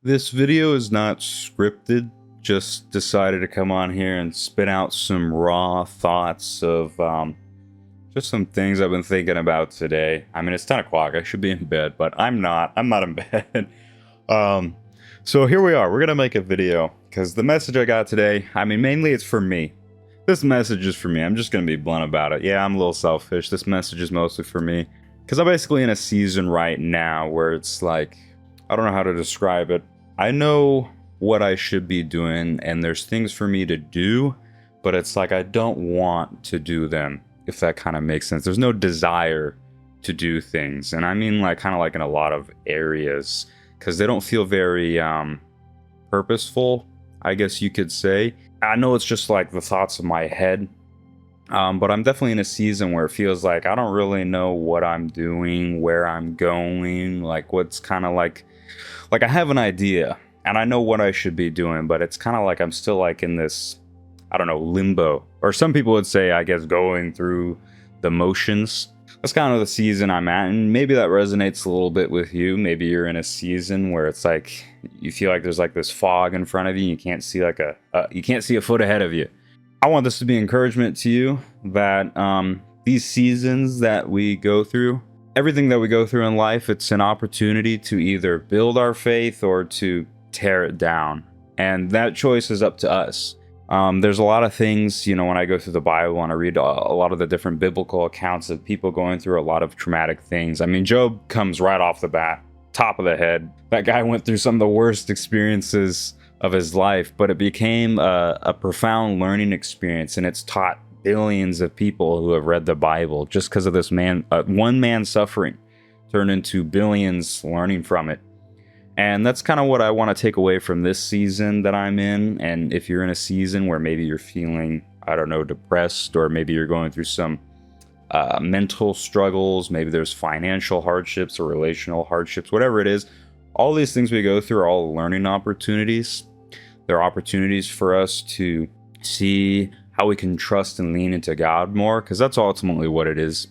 This video is not scripted, just decided to come on here and spit out some raw thoughts of just some things I've been thinking about today. I mean, it's 10 o'clock, I should be in bed, but I'm not in bed. So here we are, we're gonna make a video, because the message I got today, I mean, mainly it's for me. This message is for me, I'm just gonna be blunt about it. Yeah, I'm a little selfish, this message is mostly for me. Because I'm basically in a season right now where it's like, I don't know how to describe it. I know what I should be doing and there's things for me to do, but it's like I don't want to do them, if that kind of makes sense. There's no desire to do things. And I mean like kind of like in a lot of areas, because they don't feel very purposeful, I guess you could say. I know it's just like the thoughts of my head. But I'm definitely in a season where it feels like I don't really know what I'm doing, where I'm going, like what's kind of like I have an idea and I know what I should be doing, but it's kind of like I'm still like in this, I don't know, limbo. Or some people would say, I guess, going through the motions. That's kind of the season I'm at, and maybe that resonates a little bit with you. Maybe you're in a season where it's like you feel like there's like this fog in front of you, and you can't see like you can't see a foot ahead of you. I want this to be encouragement to you that these seasons that we go through, everything that we go through in life, it's an opportunity to either build our faith or to tear it down. And that choice is up to us. There's a lot of things, you know, when I go through the Bible and I read a lot of the different biblical accounts of people going through a lot of traumatic things. I mean, Job comes right off the bat, top of the head. That guy went through some of the worst experiences of his life, but it became a profound learning experience, and it's taught billions of people who have read the Bible just because of this man, one man suffering turned into billions learning from it. And that's kind of what I want to take away from this season that I'm in. And if you're in a season where maybe you're feeling, I don't know, depressed, or maybe you're going through some mental struggles, maybe there's financial hardships or relational hardships, whatever it is, all these things we go through are all learning opportunities. They're opportunities for us to see how we can trust and lean into God more, because that's ultimately what it is.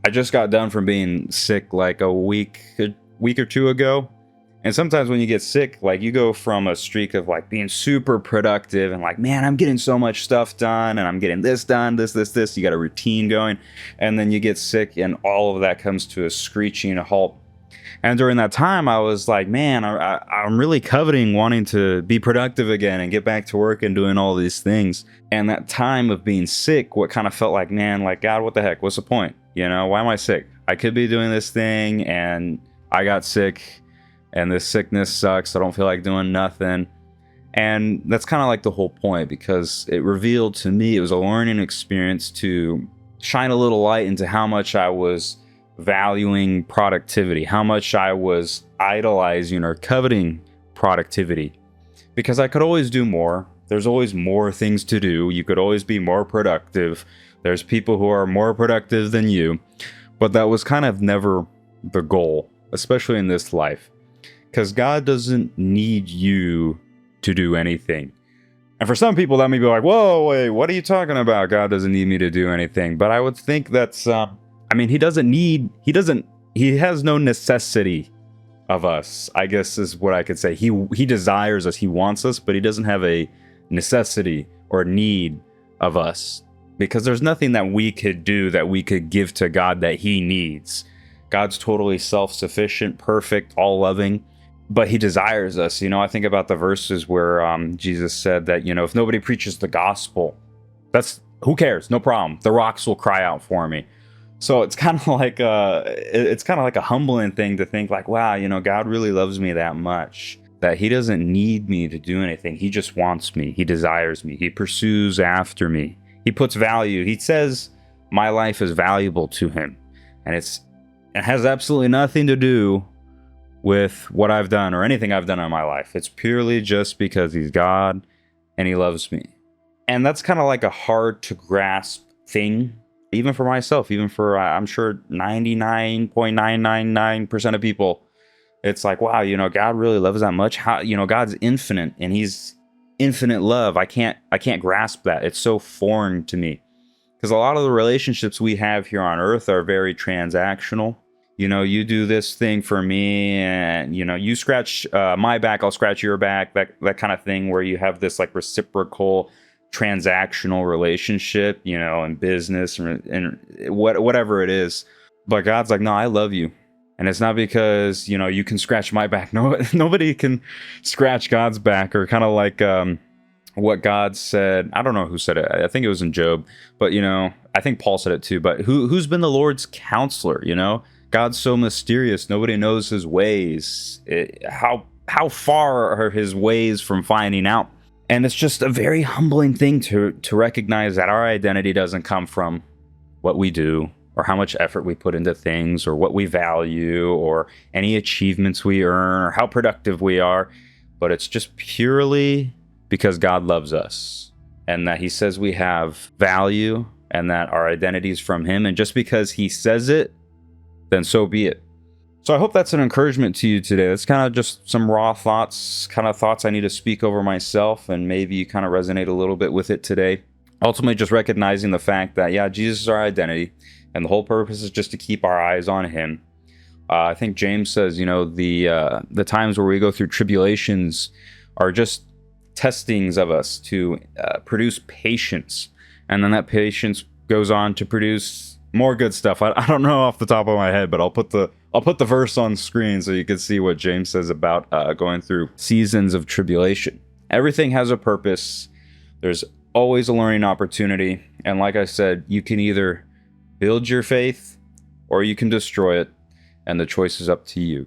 I just got done from being sick like a week or two ago. And sometimes when you get sick, like you go from a streak of like being super productive and like, man, I'm getting so much stuff done and I'm getting this done, this. You got a routine going. And then you get sick and all of that comes to a screeching halt. And during that time, I was like, man, I'm really coveting wanting to be productive again and get back to work and doing all these things. And that time of being sick, what kind of felt like, man, like, God, what the heck? What's the point? You know, why am I sick? I could be doing this thing and I got sick and this sickness sucks. I don't feel like doing nothing. And that's kind of like the whole point, because it revealed to me, it was a learning experience to shine a little light into how much I was valuing productivity, how much I was idolizing or coveting productivity, because I could always do more. There's always more things to do. You could always be more productive. There's people who are more productive than you, but that was kind of never the goal, especially in this life, because God doesn't need you to do anything. And for some people that may be like, whoa, wait, what are you talking about? God doesn't need me to do anything. But I would think that's I mean, he has no necessity of us, I guess is what I could say. He desires us, he wants us, but he doesn't have a necessity or need of us, because there's nothing that we could do that we could give to God that he needs. God's totally self-sufficient, perfect, all-loving, but he desires us. You know, I think about the verses where Jesus said that, you know, if nobody preaches the gospel, who cares? No problem. The rocks will cry out for me. So it's kind of like a humbling thing to think like, wow, you know, God really loves me that much that he doesn't need me to do anything. He just wants me. He desires me. He pursues after me. He puts value. He says my life is valuable to him, and it has absolutely nothing to do with what I've done or anything I've done in my life. It's purely just because he's God and he loves me. And that's kind of like a hard to grasp thing, even for myself, even for, I'm sure 99.999% of people. It's like, wow, you know, God really loves that much. How, you know, God's infinite and he's infinite love. I can't grasp that. It's so foreign to me, because a lot of the relationships we have here on earth are very transactional. You do this thing for me, and you scratch my back, I'll scratch your back. That kind of thing, where you have this like reciprocal transactional relationship, in business and whatever it is. But God's like, no, I love you. And it's not because, you can scratch my back. No, nobody can scratch God's back. Or kind of like what God said. I don't know who said it. I think it was in Job. But, I think Paul said it too. But who's been the Lord's counselor, God's so mysterious. Nobody knows his ways. How far are his ways from finding out? And it's just a very humbling thing to recognize that our identity doesn't come from what we do, or how much effort we put into things, or what we value, or any achievements we earn, or how productive we are. But it's just purely because God loves us, and that he says we have value, and that our identity is from him. And just because he says it, then so be it. So I hope that's an encouragement to you today. That's kind of just some raw thoughts, kind of thoughts I need to speak over myself, and maybe you kind of resonate a little bit with it today. Ultimately, just recognizing the fact that, yeah, Jesus is our identity, and the whole purpose is just to keep our eyes on him. I think James says, the times where we go through tribulations are just testings of us to produce patience, and then that patience goes on to produce more good stuff. I don't know off the top of my head, but I'll put the verse on screen so you can see what James says about going through seasons of tribulation. Everything has a purpose. There's always a learning opportunity. And like I said, you can either build your faith or you can destroy it. And the choice is up to you.